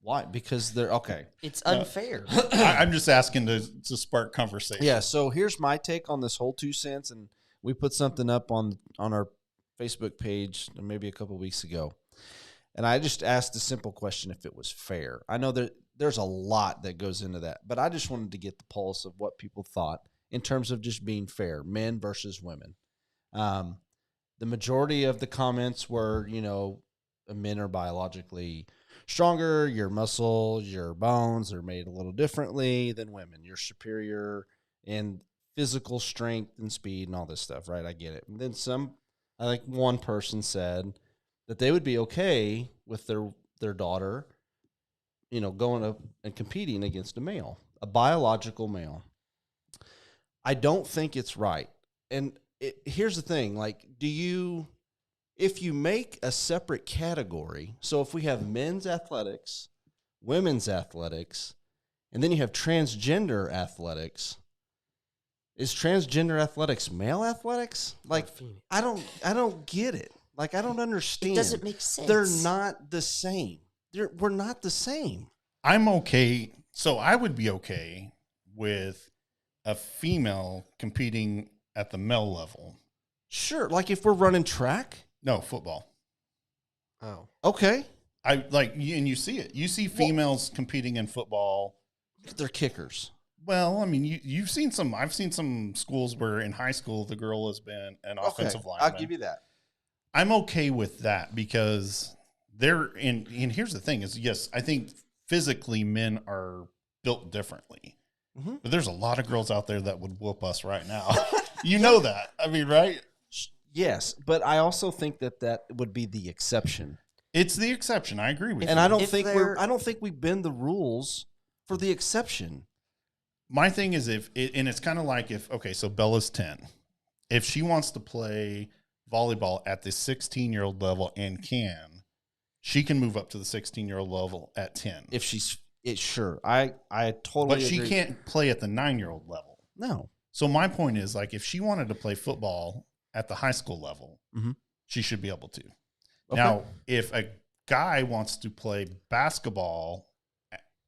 Why? Because they're okay. It's unfair. I'm just asking to spark conversation. Yeah, so here's my take on this whole 2 cents, and we put something up on our Facebook page maybe a couple of weeks ago. And I just asked a simple question if it was fair. I know that there's a lot that goes into that, but I just wanted to get the pulse of what people thought in terms of just being fair, men versus women. The majority of the comments were, men are biologically stronger, your muscles, your bones are made a little differently than women. You're superior in physical strength and speed and all this stuff, right? I get it. And then I think one person said that they would be okay with their daughter, going up and competing against a biological male. I don't think it's right. And here's the thing, like, if you make a separate category, so if we have men's athletics, women's athletics, and then you have transgender athletics, is transgender athletics male athletics? Like, I don't get it. Like, I don't understand. It doesn't make sense. They're not the same. We're not the same. I'm okay. So I would be okay with a female competing at the male level. Sure. Like if we're running track. No, football. Oh. Okay. And you see it. You see females competing in football. They're kickers. Well, I mean, you've seen some. I've seen some schools where in high school the girl has been an offensive lineman. I'll give you that. I'm okay with that because and here's the thing is, yes, I think physically men are built differently. Mm-hmm. But there's a lot of girls out there that would whoop us right now. You know that. I mean, right? Yes, but I also think that would be the exception. It's the exception. I agree with you. And I don't think we bend the rules for the exception. My thing is and it's kind of like so Bella's 10. If she wants to play volleyball at the 16-year-old level she can move up to the 16-year-old level at 10. If sure. I totally But she agree. can't play at the 9-year-old level. No. So my point is, like, if she wanted to play football at the high school level, mm-hmm. she should be able to. Okay. Now, if a guy wants to play basketball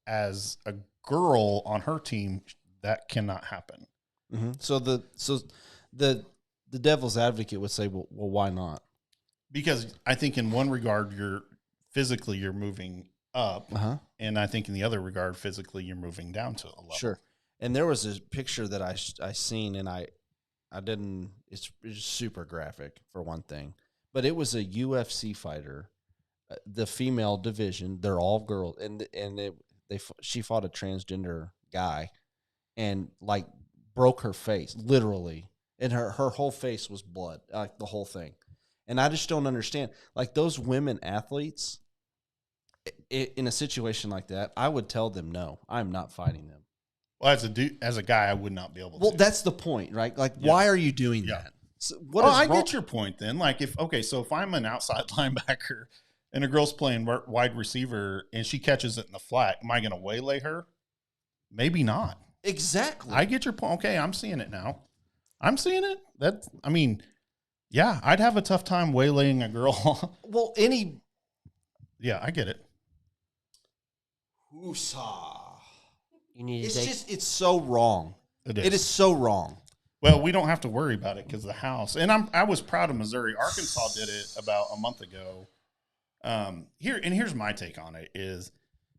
as a girl on her team, that cannot happen. Mm-hmm. So the devil's advocate would say, well, why not? Because I think in one regard, you're moving up, and I think in the other regard, physically you're moving down to a level. Sure. And there was a picture that I seen, and I didn't. It's super graphic for one thing, but it was a UFC fighter, the female division. They're all girls, and she fought a transgender guy, and like broke her face literally, and her whole face was blood, like the whole thing. And I just don't understand, like those women athletes. In a situation like that, I would tell them no. I'm not fighting them. Well, as a guy, I would not be able to. Well, that's the point, right? Like, why are you doing that? So I get your point then. Like, if I'm an outside linebacker and a girl's playing wide receiver and she catches it in the flat, am I going to waylay her? Maybe not. Exactly. I get your point. Okay, I'm seeing it now. I'm seeing it. I'd have a tough time waylaying a girl. Well, Yeah, I get it. Woosah. You need to It's so wrong. It is so wrong. Well, we don't have to worry about it because of the house. And I was proud of Missouri. Arkansas did it about a month ago. Here's my take on it is,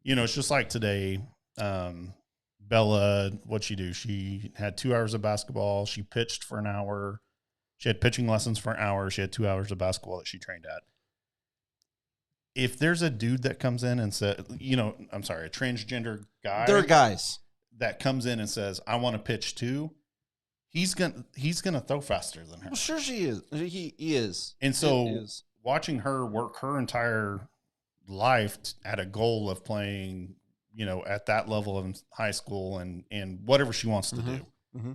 it's just like today. Bella, what'd she do? She had 2 hours of basketball. She pitched for an hour. She had pitching lessons for an hour. She had 2 hours of basketball that she trained at. If there's a dude that comes in and says, a transgender guy. They're guys. That comes in and says, I want to pitch too. He's gonna throw faster than her. Well, sure she is. He is. And so watching her work her entire life at a goal of playing, at that level of high school and whatever she wants to do. Mm-hmm.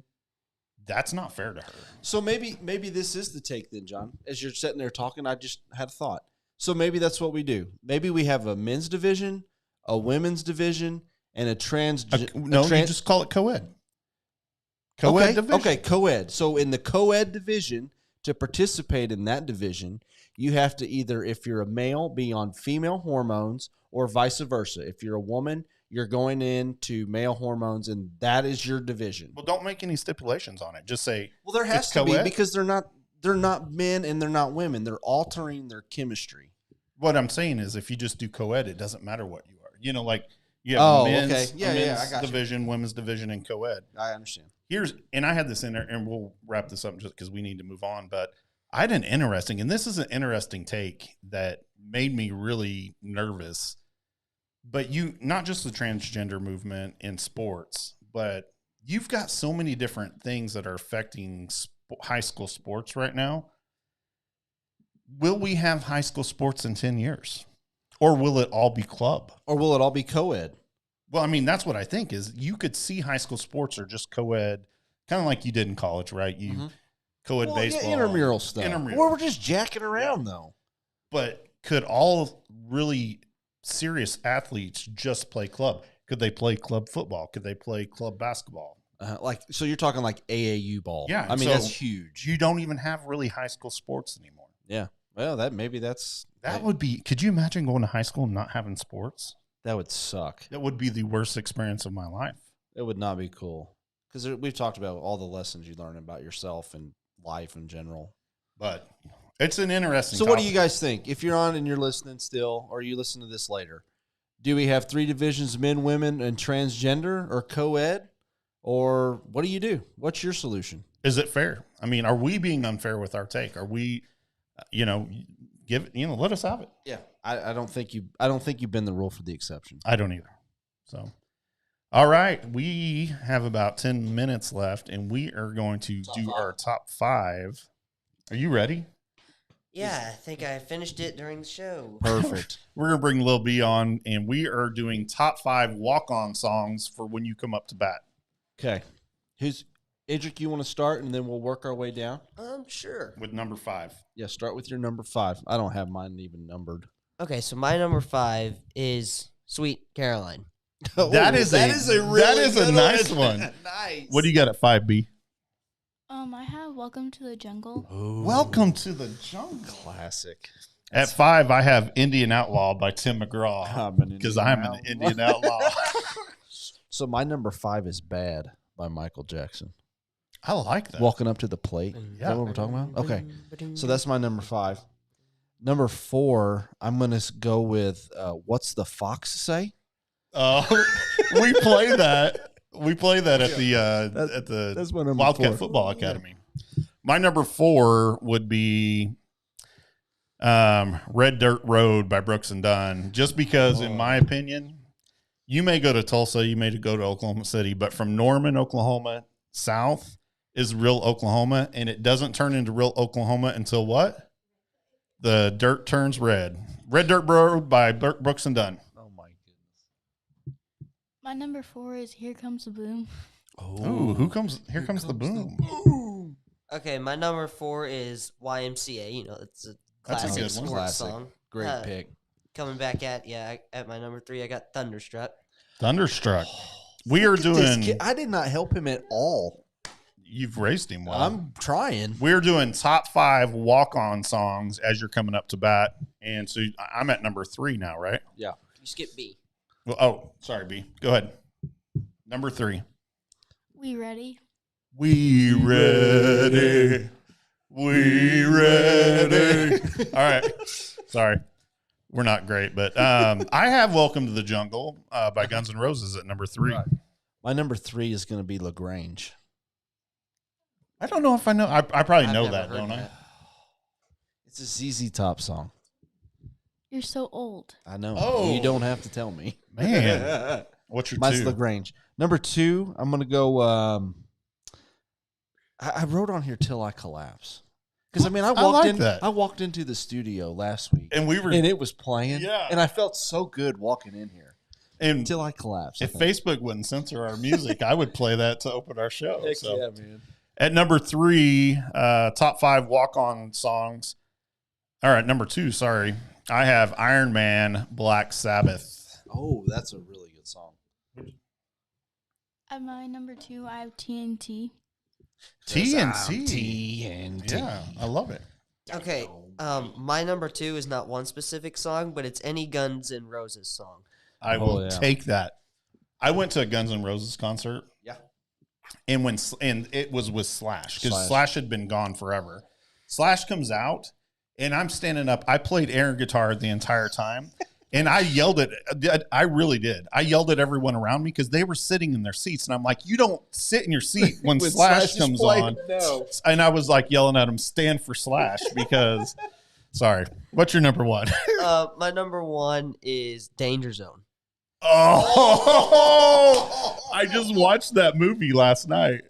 That's not fair to her. So maybe this is the take then, John. As you're sitting there talking, I just had a thought. So maybe that's what we do. Maybe we have a men's division, a women's division, and a you just call it co-ed. Co-ed division. Okay, co-ed. So in the co-ed division, to participate in that division, you have to either, if you're a male, be on female hormones, or vice versa. If you're a woman, you're going into male hormones, and that is your division. Well, don't make any stipulations on it. Just say, well, there has to be, because they're not men and they're not women. They're altering their chemistry. What I'm saying is, if you just do co-ed, it doesn't matter what you are. Like you have men's I got division, women's division, and co-ed. I understand. And I had this in there, and we'll wrap this up just because we need to move on. But I had and this is an interesting take that made me really nervous. But not just the transgender movement in sports, but you've got so many different things that are affecting high school sports right now. Will we have high school sports in 10 years? Or will it all be club? Or will it all be co-ed? Well, that's what I think is you could see high school sports are just co-ed, kind of like you did in college, right? Co-ed baseball. Intramural stuff. Or we're just jacking around, though. But could all really serious athletes just play club? Could they play club football? Could they play club basketball? So you're talking like AAU ball. Yeah. That's huge. You don't even have really high school sports anymore. Yeah. Well, that would be. Could you imagine going to high school and not having sports? That would suck. That would be the worst experience of my life. It would not be cool, because we've talked about all the lessons you learn about yourself and life in general. But it's an interesting. So, what do you guys think? If you're on and you're listening still, or you listen to this later, do we have 3 divisions: men, women, and transgender, or co-ed, or what do you do? What's your solution? Is it fair? Are we being unfair with our take? Are we? Let us have it. Yeah, I don't think you bend the rule for the exception. I don't either. So, all right, we have about 10 minutes left, and we are going to do our top 5. Are you ready? Yeah, I think I finished it during the show. Perfect. We're gonna bring Lil B on, and we are doing top 5 walk-on songs for when you come up to bat. Okay, Idric, you want to start, and then we'll work our way down? Sure. With number 5. Yeah, start with your number 5. I don't have mine even numbered. Okay, so my number 5 is Sweet Caroline. That is a nice one. Nice. What do you got at 5B? I have Welcome to the Jungle. Ooh. Welcome to the Jungle. Classic. At 5, I have Indian Outlaw by Tim McGraw, because I'm an Indian outlaw. So my number 5 is Bad by Michael Jackson. I like that. Walking Up to the Plate. Is Yeah. that what we're talking about? Okay. So that's my number 5. Number 4, I'm going to go with What's the Fox Say? We play that. We play that at the That's my number Wildcat 4. Football Academy. My number 4 would be Red Dirt Road by Brooks and Dunn, just because, in my opinion, you may go to Tulsa, you may go to Oklahoma City, but from Norman, Oklahoma, south is real Oklahoma, and it doesn't turn into real Oklahoma until what? The dirt turns red. Red Dirt Road by Brooks and Dunn. Oh, my goodness. My number 4 is Here Comes the Boom. Oh, here comes the boom. Okay, my number 4 is YMCA. You know, it's a That's a classic good one. sports Classic. song. Great pick. Coming back at my number 3, I got Thunderstruck. Thunderstruck. We are Look at this doing. kid. I did not help him at all. You've raised him well. I'm trying. We're doing top 5 walk-on songs as you're coming up to bat, and so I'm at number 3 now, right? Yeah. You skip B. Well, oh, sorry, B. Go ahead. Number 3. We ready? We ready. We ready. All right. Sorry. We're not great, but I have Welcome to the Jungle by Guns N' Roses at number 3. Right. My number 3 is going to be LaGrange. I don't know if I know. I probably I've know never that, heard don't I? that. It's a ZZ Top song. You're so old. I know. Oh. You don't have to tell me. Man. What's your Mine's 2? LaGrange. Number 2, I'm going to go. I wrote on here Till I Collapse. Because, I mean, I walked into the studio last week. And we were. And it was playing. Yeah. And I felt so good walking in here. And Until I Collapse. if Facebook wouldn't censor our music, I would play that to open our show. Heck So. yeah, man. At number 3, top 5 walk-on songs. All right, number 2, sorry. I have Iron Man, Black Sabbath. Oh, that's a really good song. At my number 2, I have TNT. TNT. Yeah, I love it. Okay, my number 2 is not one specific song, but it's any Guns N' Roses song. I will take that. I went to a Guns N' Roses concert. Yeah. And it was with Slash, because Slash had been gone forever. Slash comes out, and I'm standing up. I played air guitar the entire time, and I yelled I really did. I yelled at everyone around me because they were sitting in their seats, and I'm like, you don't sit in your seat when Slash comes on. No. And I was like yelling at him, stand for Slash, because, sorry. What's your number 1? My number 1 is Danger Zone. Oh, I just watched that movie last night.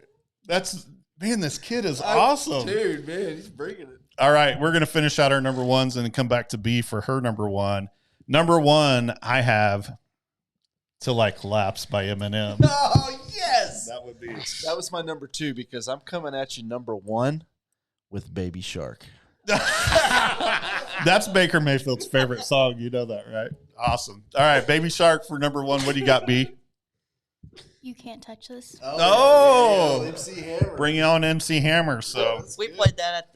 Man, this kid is awesome. Dude, man, he's bringing it. All right, we're going to finish out our number 1s and then come back to B for her number 1. Number 1, I have Till I Collapse by Eminem. Oh, yes. That was my number 2 because I'm coming at you number 1 with Baby Shark. That's Baker Mayfield's favorite song. You know that, right? Awesome. All right, Baby Shark for number 1. What do you got, B? You Can't Touch This. Oh, MC Hammer. Bring on MC Hammer. So We played that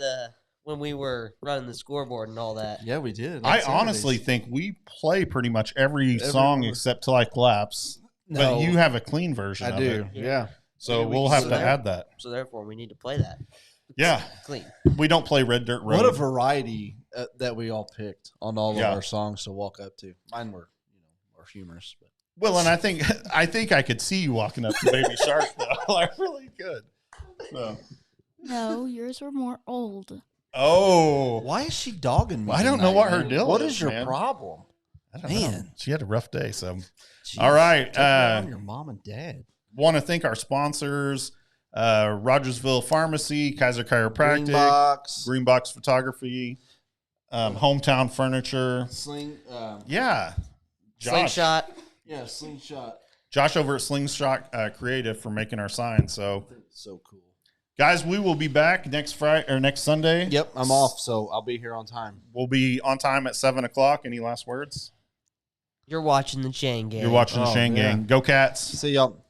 when we were running the scoreboard and all that. Yeah, we did. I honestly think we play pretty much every song except Till I Collapse. No. But you have a clean version I of do. it. Yeah. So we'll have to add that. So therefore, we need to play that. Yeah. Clean. We don't play Red Dirt Road. What a variety that we all picked on all of our songs to walk up to. Mine were, more humorous. But. Well, and I think I could see you walking up to Baby Shark, though. I really could. So. No, yours were more old. Oh. Why is she dogging me? I don't know tonight, what her man? deal What is, is your man. problem? I don't know. She had a rough day, so. Jeez, All right. take it on your mom and dad. Want to thank our sponsors, Rogersville Pharmacy, Kaiser Chiropractic, Greenbox Photography, Hometown Furniture. Yeah. Josh. Slingshot. Yeah, Slingshot. Josh over at Slingshot Creative for making our sign. So cool. Guys, we will be back next Friday or next Sunday. Yep, I'm off, so I'll be here on time. We'll be on time at 7:00. Any last words? You're watching the Shane Gang. You're watching the Shane Gang. Go Cats. See y'all.